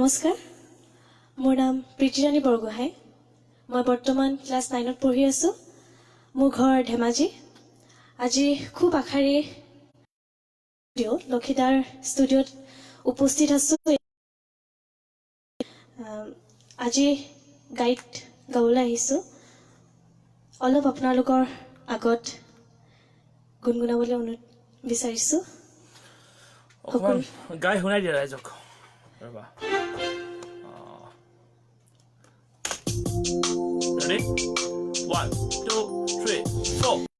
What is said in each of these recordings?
নমস্কাৰ মোৰ নাম প্ৰীতিৰাণী বৰগোহাঁই মই বৰ্তমান ক্লাছ 9ত পঢ়ি আছো মোৰ ঘৰ ধেমাজি আজি খুব আখাৰী লক্ষীদাৰ ষ্টুডিঅ'ত উপস্থিত আছো আজি গাইড গাবলৈ আহিছো অলপ আপোনালোকৰ আগত গুণগুণাবলৈ অনুৰোধ বিচাৰিছো অকমান গাই শুনাই দিয়া ৰাইজক ৰবা Ready? 1, 2, 3, 4.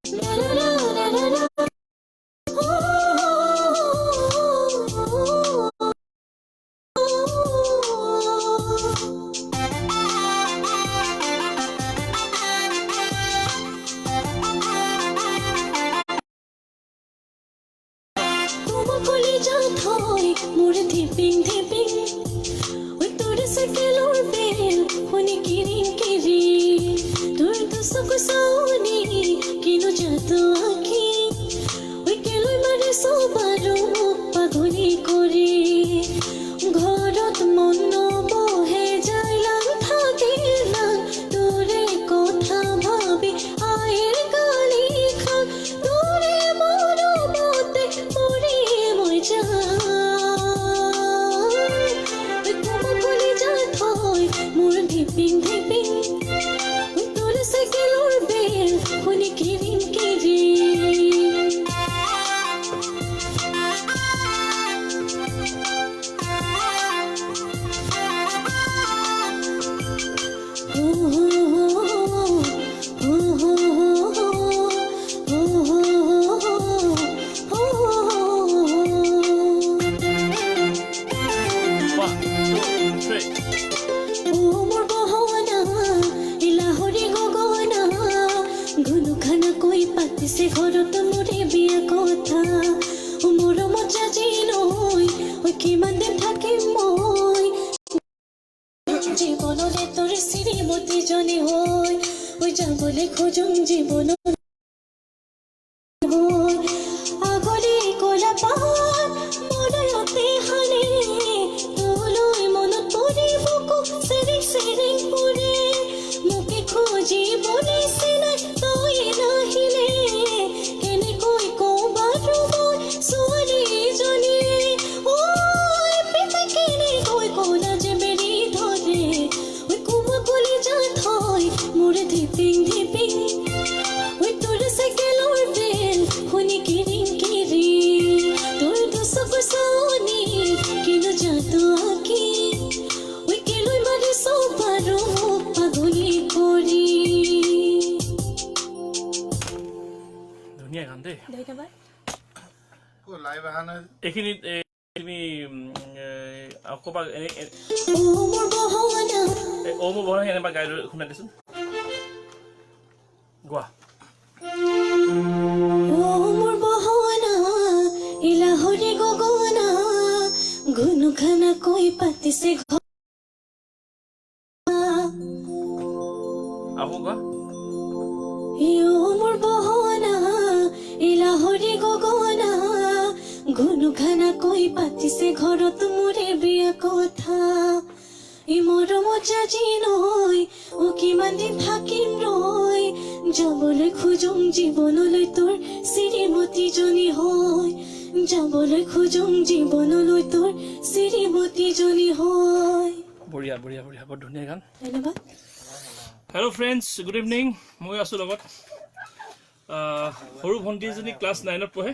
এইখিনি তুমি আকবা মোৰ বহনা এনেবা গাই শুনাই দিছোন গোৱা মোৰ বহনা ইলাহৰি গগনা গুণখানা কৈ পাতিছে আকৌ গোৱা মোৰ বহনা ইলাহৰি গগনা গুণখানা কৈ পাতিছে ঘৰত মোৰে বিয়া কথা ই মৰমত জাজি নৈ ও কিমান দিন থাকিম ৰৈ যাবলৈ খোজোং জীৱনলৈ তোৰ শ্ৰীমতীজনী হৈ যাবলৈ খোজোং জীৱনলৈ তোৰ শ্ৰীমতীজনী হৈ বঢ়িয়া বঢ়িয়া বঢ়িয়া বৰ ধুনীয়া গান ধন্যবাদ হেল্ল' ফ্ৰেণ্ডছ গুড ইভিনিং মই আছোঁ লগত সৰু ভণ্টিজনী ক্লাছ 9ত পঢ়ে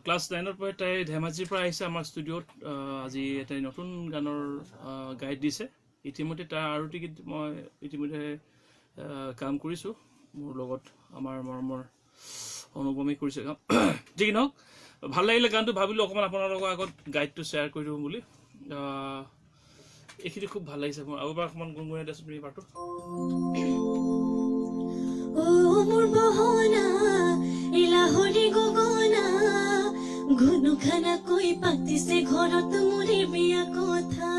ক্লাছ 9ত পঢ়ে তাই ধেমাজিৰ পৰা আহিছে আমাৰ ষ্টুডিঅ'ত আজি এটা নতুন গানৰ গাইড দিছে ইতিমধ্যে তাৰ আৰু টিকিট মই ইতিমধ্যে কাম কৰিছোঁ মোৰ লগত আমাৰ মৰমৰ অনুপমে কৰিছে কাম যি কি নহওক ভাল লাগিলে গানটো ভাবিলোঁ অকণমান আপোনালোকৰ আগত গাইডটো শ্বেয়াৰ কৰি দিওঁ বুলি এইখিনি খুব ভাল লাগিছে মোৰ আৰু এবাৰ অকণমান গুণগুণাই দিয়াচোন তুমি পাৰ্টটো মোৰ বহনা ইলাহৰি গগনা গুণখানা কৈ পাতিছে ঘৰত মোৰে বিয়া কথা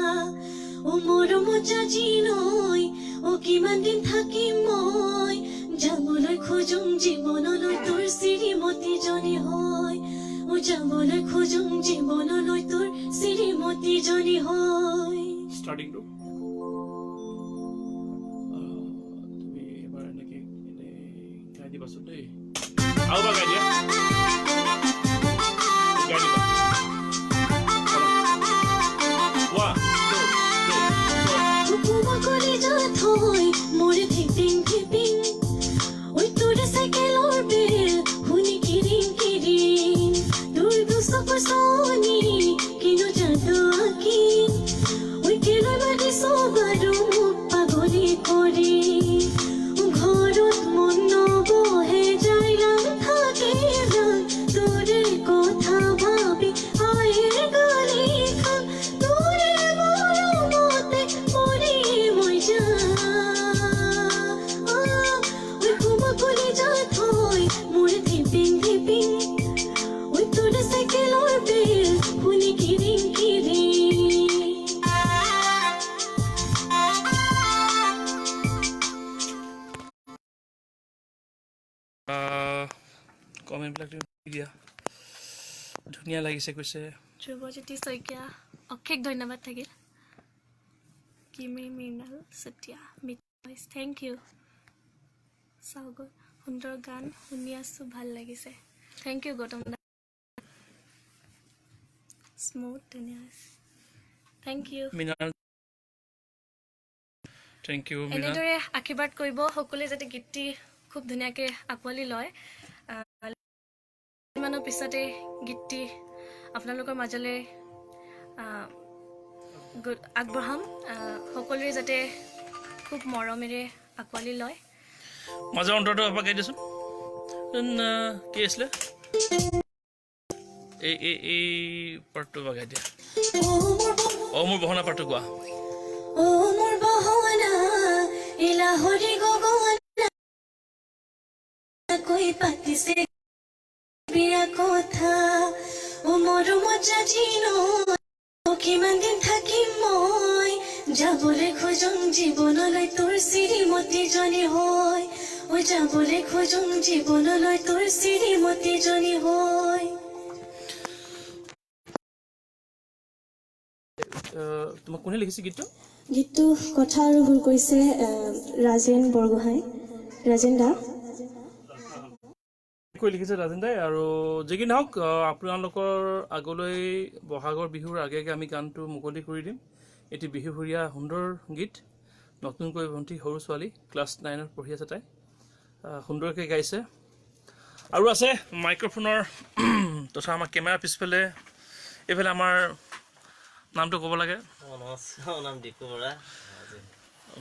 ও মৰমত জাজি নৈ ও কিমান দিন থাকিম মই যাবলৈ খোজোং জীৱনলৈ তোৰ শ্ৰীমতীজনী হৈ ও যাবলৈ খোজো জীৱনলৈ তোৰ শ্ৰীমতী জনী হয় ষ্টাৰ্টিং টু তুমি এবাৰ এনেকে গাই দিবাচোন দেই আৰু বা গাই দিয়া গাই দিবা মোৰ ধিপিং ধিপিং ঐ তোৰ চাইকেলৰ বেল শুনি কিৰিং কিৰিং তোৰ দুচকুৰ চনি কিনো যাদু আঁকি ঐ কেলৈ মাতিছ বাৰু মোক পাগলী কৰি ঘৰত মন নবহে যাইলাম থাকে তোৰে কথা ভাবি আইৰ গালি খাম তোৰে মৰমতে পৰি মই যাম মোৰ ধিপিং ধিপিং ঐ তোৰ চাইকেলৰ বেল শুনি কিৰিং কিৰিং কমেণ্টবিলাক দিয়া ধুনীয়া লাগিছে কৈছে ধ্ৰুৱজ্যোতি শইকীয়া অশেষ ধন্যবাদ থাকিল কিমি Mrinal Chetia voice thank you চাওগৈ সুন্দৰ গান শুনি আছোঁ ভাল লাগিছে thank you Gautam da smooth ধুনীয়া থেংক ইউ থেংক ইউ এনেদৰে আশীৰ্বাদ কৰিব সকলোৱে যাতে গীতটি খুব ধুনীয়াকৈ আঁকোৱালি লয় মানৰ পিছতে গীতটি আপোনালোকৰ মাজলৈ আগবঢ়াম সকলোৱে যাতে খুব মৰমেৰে আঁকোৱালি লয় মাজৰ অন্তৰটো এবাৰ গাই দিয়াচোন কি আছিলে এই পাৰ্টটো এবাৰ গাই দিয়া মোৰ বহনা পাৰ্টটো কোৱা মোৰ বহনা ইলাহৰি গগনা কৈ পাতিছে প্ৰিয়া কথা মৰমত জাজিনো কিমান দিন থাকিম মই যাবলৈ খোজো জীৱনলৈ তোৰ শ্ৰীমতী জনী হয় যাবলৈ খোজো জীৱনলৈ তোৰ শ্ৰীমতী জনী হয় তোমাক কোনে লিখিছে গীতটো গীতটো কথা আৰু সুৰ কৰিছে ৰাজেন বৰগোহাঁই ৰাজেন দা কৈ লিখিছে ৰাজেন দাই আৰু যি কি নহওক আপোনালোকৰ আগলৈ বহাগৰ বিহুৰ আগে আগে আমি গানটো মুকলি কৰি দিম এটি বিহুসুৰীয়া সুন্দৰ গীত নতুনকৈ ভণ্টি সৰু ছোৱালী ক্লাছ 9ত পঢ়ি আছে তাই সুন্দৰকৈ গাইছে আৰু আছে মাইক্ৰফোনৰ তথা আমাৰ কেমেৰা পিছফালে এইফালে আমাৰ নামটো ক'ব লাগে নাম দীপু বৰা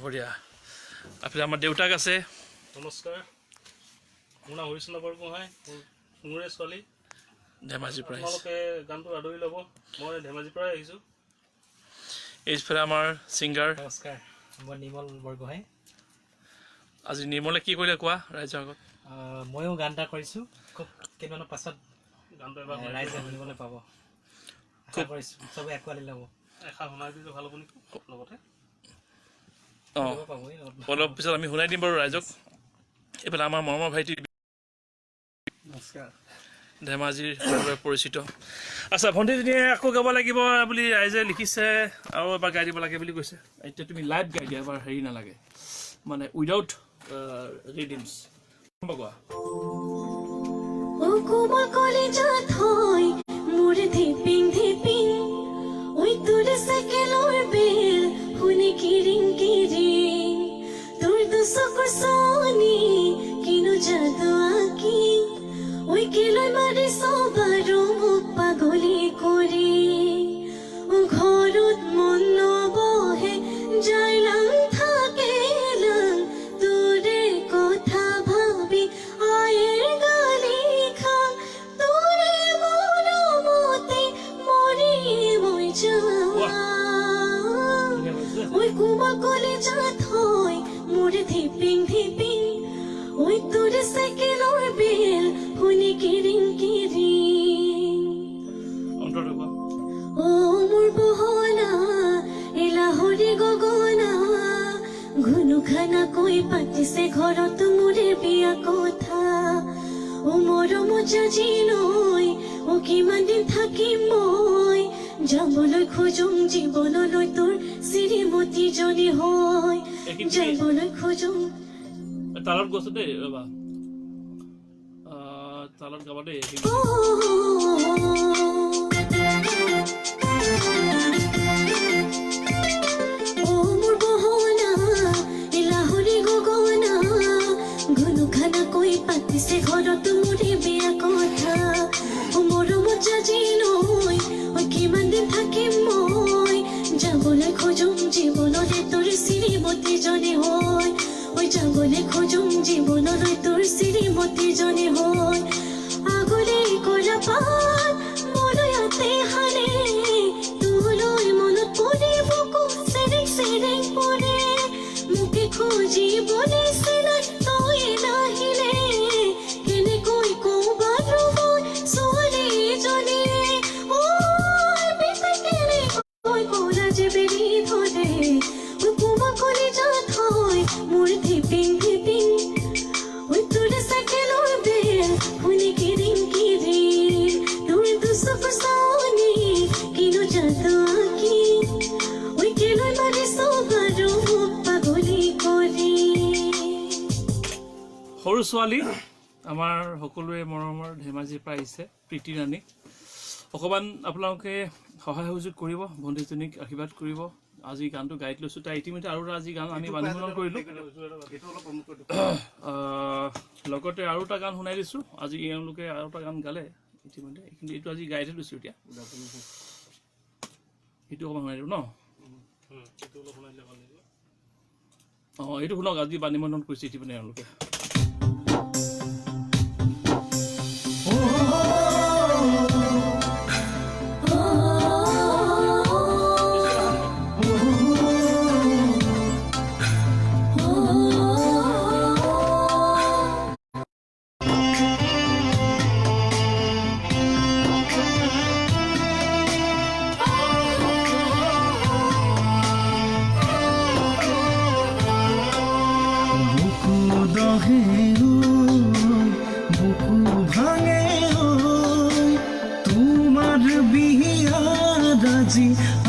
বঢ়িয়া এইফালে আমাৰ দেউতাক আছে নমস্কাৰ মোৰ নাম হৰিচন্দ্ৰ বৰগোহাঁই মোৰে ছোৱালী ধেমাজিৰ পৰা আপোনালোকে গানটো আদৰি ল'ব মই ধেমাজিৰ পৰাই আহিছোঁ এইফালে আমাৰ ছিংগাৰ নমস্কাৰ মই নিৰ্মল বৰগোহাঁই আজি নিৰ্মলে কি কৰিলে কোৱা ৰাইজৰ আগত ময়ো গান এটা কৰিছোঁ খুব কেইদিনমানৰ পাছত গানটো এবাৰ ৰাইজে শুনিবলৈ পাব আশা কৰিছোঁ চবেই আঁকোৱালি ল'ব এষাৰ শুনাই দিলে ভাল হ'ব নেকি লগতে অঁ পাবই অলপ পিছত আমি শুনাই দিম বাৰু ৰাইজক এইফালে আমাৰ মৰমৰ ভাইটি নমস্কাৰ ধেমাজিৰ পৰিচিত আচ্ছা ভণ্টিজনীয়ে আকৌ গাব লাগিব বুলি ৰাইজে লিখিছে আৰু এবাৰ গাই দিব লাগে বুলি কৈছে এতিয়া তুমি লাইভ গাই দিয়া এবাৰ হেৰি নালাগে মানে উইদাউট ৰিডিমছ কোৱা কোমল কলিজাত হয় মোৰ ধিপিং ধিপিং ঐ তোৰ চাইকেলৰ বেল শুনি কিৰিং কিৰিং তোৰ দুচকুৰ চনি কিনো যাদু আঁকি ঐ কেলৈ মাৰিছ বাৰু মোক পাগলী কৰি ঘৰত মন নবহে যাইলাম থাকে তোৰে কথা ভাবি আইৰ গালি খাম তোৰে মৰমতে মৰি মই যাম ঐ কোমল কলিজাত হয় মোৰ ধিপিং ধিপিং ঐ তোৰ চাইকেলৰ বেল শুনি কিৰিং কিৰিং অন্তৰটো কোৱা মোৰ বহনা ইলাহৰি গগনা ঘুনুখানা কৈ পাতিছে ঘৰত মোৰে বিয়া কথা মৰমত জাজি নৈ ও কিমান দিন থাকিম মই যাবলৈ খোজোঁ জীৱনলৈ তোৰ শ্ৰীমতীজনী হয় যাবলৈ খোজোঁ তালত গৈছো দেই ৰবা তালত গাবা দেই মোৰ বহনা এলাহৰি গগনা ঘনু খানাকৈ পাতিছে ঘৰত মোৰে বেয়া কথা মৰমত জাজি লৈ কিমান দিন থাকিম মই যাবলৈ খোজোঁ জীৱনলৈ তোৰ শ্ৰীমতীজনী হয় যাবলৈ খোজোঁ জীৱনলৈ তোৰ শ্ৰীমতীজনী হয় আগলৈ কৰা পাত মনয়াতে হানে তোলৈ মনত পৰি বুকু চেৰেং চেৰেং পৰে মোকে খুজিবলৈ চিনাই তই নাহিলে কেনেকৈ কওঁ বাৰু মই ছোৱালীজনীয়ে পিতাই কেনেকৈ কৰা যে বেৰি ধৰে কোমা কৰি যাত হয় মোৰ ধিপিং ধিপিং তোৰ চাইকেলৰ বেল শুনি কিৰিং কিৰিং তোৰ দুচক চাৱনি কিনো যাতো আঁকি কেলৈ মাৰিছ বাৰু মোক পাগলী কৰি সৰু ছোৱালী আমাৰ সকলোৰে মৰমৰ ধেমাজিৰ পৰা আহিছে প্ৰীতি ৰাণী অকণমান আপোনালোকে সহায় সহযোগ কৰিব ভণ্টিজনীক আশীৰ্বাদ কৰিব আজি গানটো গাইড লৈছোঁ তাই ইতিমধ্যে আৰু আজি গান আমি বাণীমূলন কৰিলোঁ লগতে আৰু এটা গান শুনাই দিছোঁ আজি এওঁলোকে আৰু এটা গান গালে ইতিমধ্যে কিন্তু এইটো আজি গাইডহে লৈছোঁ এতিয়া এইটো অকণমান শুনাই দিওঁ ন এইটো শুনক আজি বাণীমূলন কৰিছে ইতিমধ্যে এওঁলোকে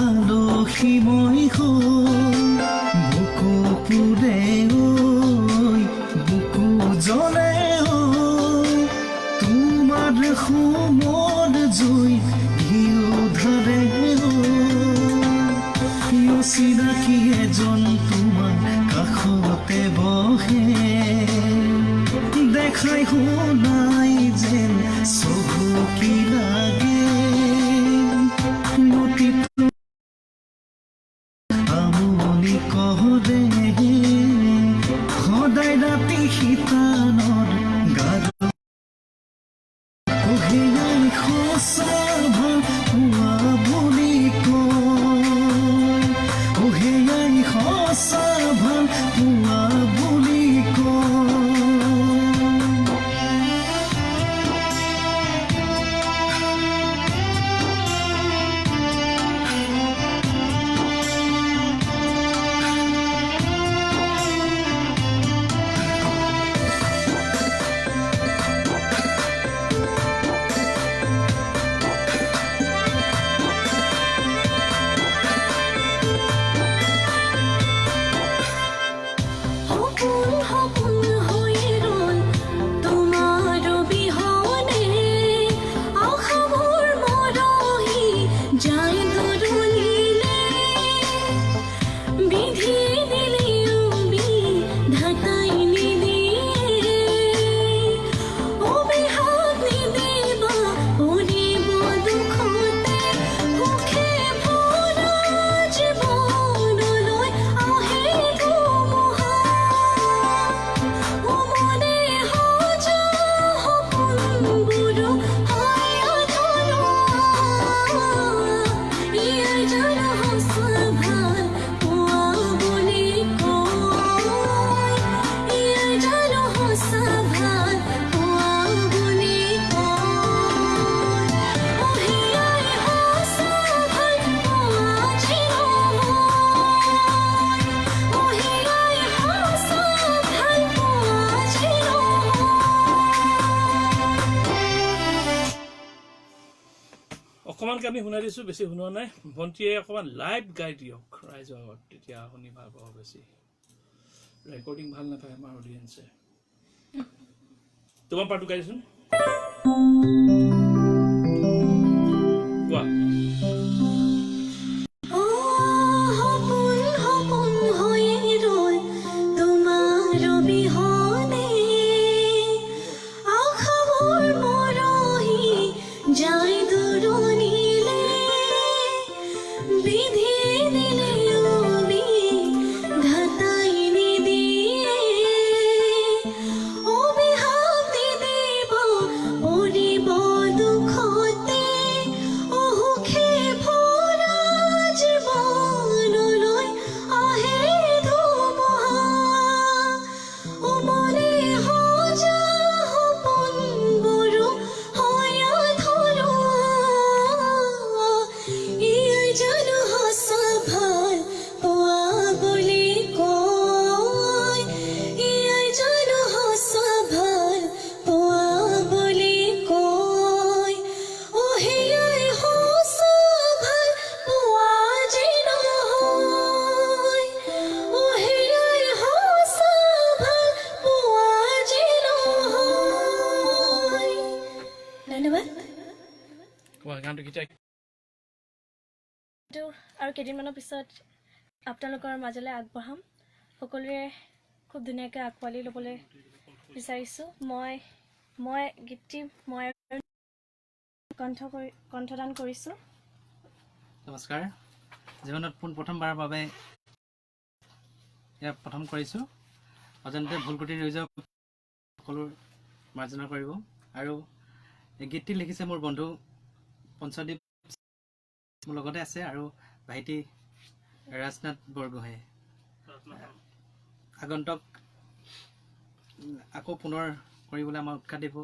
আলসী মই বুকু পুৰে বুকু জ্বলে তোমাৰ সমত জুই ঘিউ ধৰে চিনাকি এজন তোমাৰ কাষতে বহে দেখাই শুনাই যেন চকুকি লাগে আমনি কহৰে সদায় ৰাতি শীতানৰ গাৰ সেয়াই সঁচা ভাল পোৱা বুলি কয় সেয়াই সঁচা ভাল পোৱা বুলি কয় অকণমানকৈ আমি শুনাই দিছোঁ, বেছি শুনোৱা নাই। ভণ্টিয়ে অকণমান লাইভ গাই দিয়ক ৰাইজৰ আগত, তেতিয়া শুনি ভাল পাব বেছি। ৰেকৰ্ডিং ভাল নাপায় আমাৰ অডিয়েঞ্চে। তোমাৰ পাৰ্টটো গাইছোন কোৱা। গানটো কেতিয়া আৰু কেইদিনমানৰ পিছত আপোনালোকৰ মাজলৈ আগবঢ়াম। সকলোৰে খুব ধুনীয়াকৈ আঁকোৱালি ল'বলৈ বিচাৰিছোঁ। মই গীতটি মই কণ্ঠদান কৰিছোঁ। নমস্কাৰ। জীৱনত প্ৰথমবাৰৰ বাবে ইয়াক প্ৰথম কৰিছোঁ। অজান্তে ভুল ক্ৰুটি ৰৈ যাওক, সকলো মাৰ্জনা কৰিব। আৰু এই গীতটি লিখিছে মোৰ বন্ধু পঞ্চদ্বীপ মোৰ লগতে আছে, আৰু ভাইটি ৰাজনাথ বৰগোহাঁই। আগন্তক আকৌ পুনৰ কৰিবলৈ আমাৰ উৎসাহ দিব।